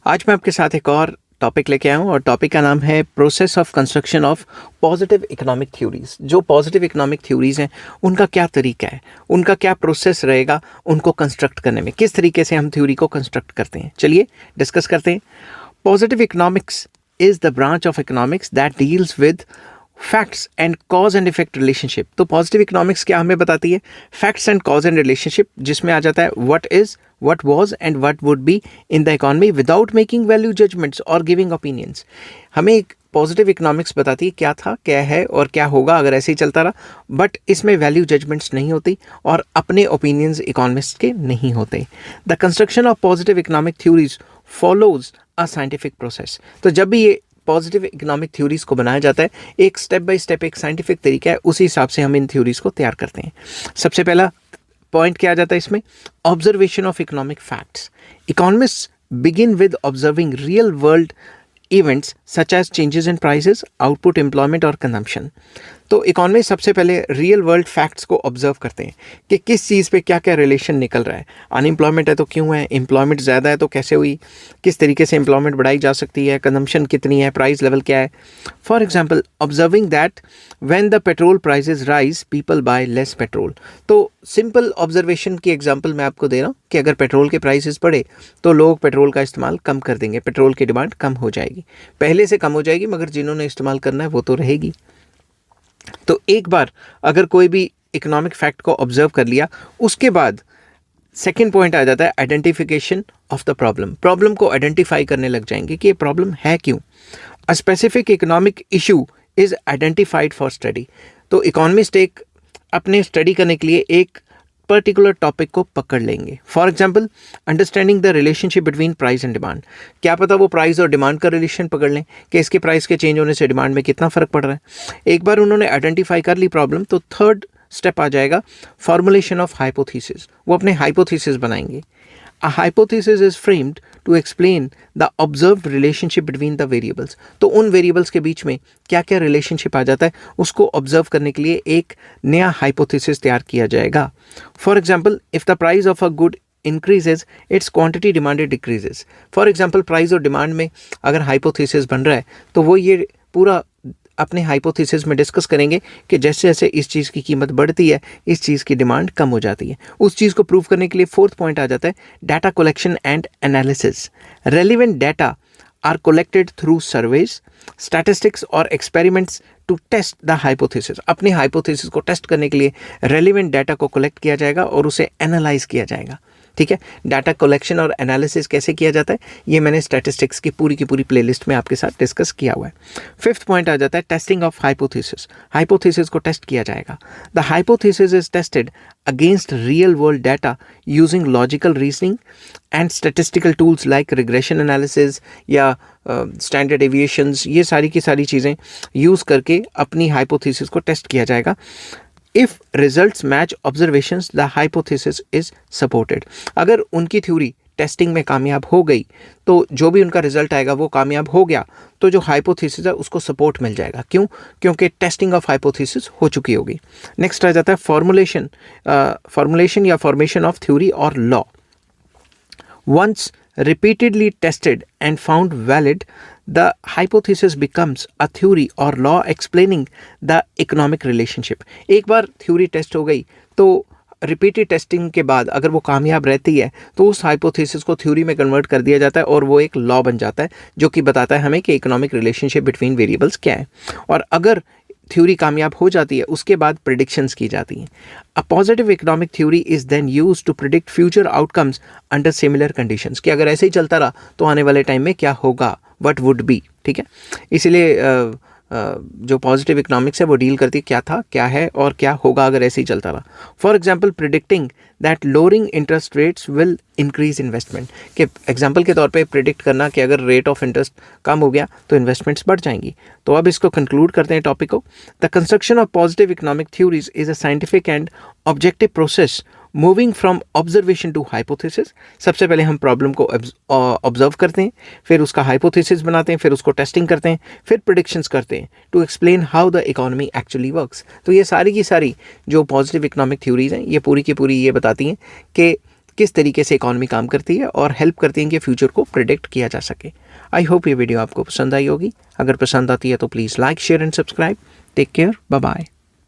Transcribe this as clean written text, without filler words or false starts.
आज मैं आपके साथ एक और टॉपिक लेके आया हूँ और टॉपिक का नाम है process of construction of positive economic theories. जो पॉजिटिव इकोनॉमिक थ्योरीज हैं उनका क्या तरीका है, उनका क्या प्रोसेस रहेगा उनको कंस्ट्रक्ट करने में, किस तरीके से हम थ्योरी को कंस्ट्रक्ट करते हैं। चलिए डिस्कस करते हैं। Positive economics is the branch of economics that deals with facts and cause and effect relationship. तो पॉजिटिव इकोनॉमिक्स क्या हमें बताती है? Facts and cause and relationship, जिसमें आ जाता है what is, what was and what would be in the economy without making value judgments or giving opinions। हमें एक पॉजिटिव इकोनॉमिक्स बताती है क्या था, क्या है और क्या होगा अगर ऐसे ही चलता रहा, बट इसमें वैल्यू जजमेंट्स नहीं होती और अपने ओपिनियंस इकोनॉमिस्ट के नहीं होते। The construction of positive economic theories follows a scientific process. तो जब भी ये पॉजिटिव इकोनॉमिक थ्योरीज को बनाया जाता है, एक स्टेप बाय स्टेप एक साइंटिफिक तरीका है, उसी हिसाब से हम इन थ्योरीज को तैयार करते हैं। सबसे पहला पॉइंट क्या आ जाता है इसमें? Observation of economic facts. Economist begin with observing real world events such as changes in prices, output, employment और कंजम्पशन। तो इकोनॉमी सबसे पहले रियल वर्ल्ड फैक्ट्स को ऑब्जर्व करते हैं कि किस चीज़ पे क्या क्या रिलेशन निकल रहा है। अनएम्प्लॉयमेंट है तो क्यों है, एम्प्लॉयमेंट ज़्यादा है तो कैसे हुई, किस तरीके से एम्प्लॉयमेंट बढ़ाई जा सकती है, कंजम्पशन कितनी है, प्राइस लेवल क्या है। For example observing that when the petrol prices rise people buy less petrol. तो सिंपल ऑब्जर्वेशन की एग्जांपल मैं आपको दे रहा हूँ कि अगर पेट्रोल के प्राइसेस बढ़े तो लोग पेट्रोल का इस्तेमाल कम कर देंगे, पेट्रोल की डिमांड कम हो जाएगी, पहले से कम हो जाएगी, मगर जिन्होंने इस्तेमाल करना है वो तो रहेगी। तो एक बार अगर कोई भी इकोनॉमिक फैक्ट को ऑब्जर्व कर लिया, उसके बाद सेकेंड पॉइंट आ जाता है identification of the problem. Problem को आइडेंटिफाई करने लग जाएंगे कि ये प्रॉब्लम है क्यों। A specific economic issue is identified for study. तो इकोनॉमिस्ट एक अपने स्टडी करने के लिए एक पर्टिकुलर टॉपिक को पकड़ लेंगे। For example understanding the relationship between price and demand. क्या पता वो प्राइस और डिमांड का रिलेशन पकड़ लें कि इसके प्राइस के चेंज होने से डिमांड में कितना फ़र्क पड़ रहा है। एक बार उन्होंने आइडेंटिफाई कर ली प्रॉब्लम, तो थर्ड स्टेप आ जाएगा फॉर्मुलेशन ऑफ हाइपोथेसिस। वो अपने हाइपोथेसिस बनाएंगे। A hypothesis is framed to explain the observed relationship between the variables। तो उन वेरिएबल्स के बीच में क्या क्या रिलेशनशिप आ जाता है उसको ऑब्जर्व करने के लिए एक नया हाइपोथेसिस तैयार किया जाएगा। For example if the price of a good increases it's quantity demanded decreases. For example price और डिमांड में अगर हाइपोथेसिस बन रहा है तो वो ये पूरा अपने हाइपोथेसिस में डिस्कस करेंगे कि जैसे जैसे इस चीज़ की कीमत बढ़ती है इस चीज़ की डिमांड कम हो जाती है। उस चीज़ को प्रूव करने के लिए फोर्थ पॉइंट आ जाता है data collection and analysis. Relevant data are collected through surveys, statistics और experiments to test the hypothesis. अपने हाइपोथेसिस को टेस्ट करने के लिए रेलिवेंट डाटा को कलेक्ट किया जाएगा और उसे एनालाइज किया जाएगा। ठीक है, डाटा कलेक्शन और एनालिसिस कैसे किया जाता है ये मैंने स्टैटिस्टिक्स की पूरी प्लेलिस्ट में आपके साथ डिस्कस किया हुआ है। फिफ्थ पॉइंट आ जाता है टेस्टिंग ऑफ हाइपोथेसिस। हाइपोथेसिस को टेस्ट किया जाएगा। The hypothesis is tested against real world data using logical reasoning and statistical tools like regression analysis या स्टैंडर्ड डेविएशंस। ये सारी की सारी चीज़ें यूज़ करके अपनी हाइपोथेसिस को टेस्ट किया जाएगा। If results match observations, the hypothesis is supported। अगर उनकी थ्योरी टेस्टिंग में कामयाब हो गई तो जो भी उनका रिजल्ट आएगा वो कामयाब हो गया तो जो हाइपोथेसिस है उसको सपोर्ट मिल जाएगा। क्यों? क्योंकि टेस्टिंग ऑफ हाइपोथेसिस हो चुकी होगी। नेक्स्ट आ जाता है फॉर्मुलेशन या फॉर्मेशन ऑफ थ्योरी और law. Once repeatedly tested and found valid, the hypothesis becomes a theory or law explaining the economic relationship। एक बार थ्योरी टेस्ट हो गई तो रिपीटेड टेस्टिंग के बाद अगर वो कामयाब रहती है तो उस हाइपोथेसिस को थ्योरी में कन्वर्ट कर दिया जाता है और वो एक लॉ बन जाता है जो कि बताता है हमें कि इकोनॉमिक रिलेशनशिप बिटवीन वेरिएबल्स क्या है। और अगर थ्योरी कामयाब हो जाती है उसके बाद प्रिडिक्शंस की जाती हैं। A positive economic theory is then used to predict future outcomes under similar conditions कि अगर ऐसे ही चलता रहा तो आने वाले टाइम में क्या होगा, व्हाट वुड बी। ठीक है, इसीलिए जो पॉजिटिव इकोनॉमिक्स है वो डील करती है क्या था, क्या है और क्या होगा अगर ऐसे ही चलता रहा। For example predicting that lowering interest rates will increase investment. के एग्जाम्पल के तौर पे प्रिडिक्ट करना कि अगर रेट ऑफ इंटरेस्ट कम हो गया तो इन्वेस्टमेंट्स बढ़ जाएंगी। तो अब इसको कंक्लूड करते हैं टॉपिक को। The construction of positive economic theories is a scientific and objective process moving from observation to hypothesis. सबसे पहले हम प्रॉब्लम को ऑब्जर्व करते हैं, फिर उसका हाइपोथेसिस बनाते हैं, फिर उसको टेस्टिंग करते हैं, फिर प्रेडिक्शंस करते हैं to explain how the economy actually works. तो ये सारी की सारी जो पॉजिटिव इकोनॉमिक थ्योरीज हैं ये पूरी की पूरी ये बताती हैं कि किस तरीके से इकॉनमी काम करती है और हेल्प करती है कि फ्यूचर को प्रिडिक्ट किया जा सके। आई होप ये वीडियो आपको पसंद आई होगी। अगर पसंद आती है तो please like, share and subscribe. Take care, bye bye.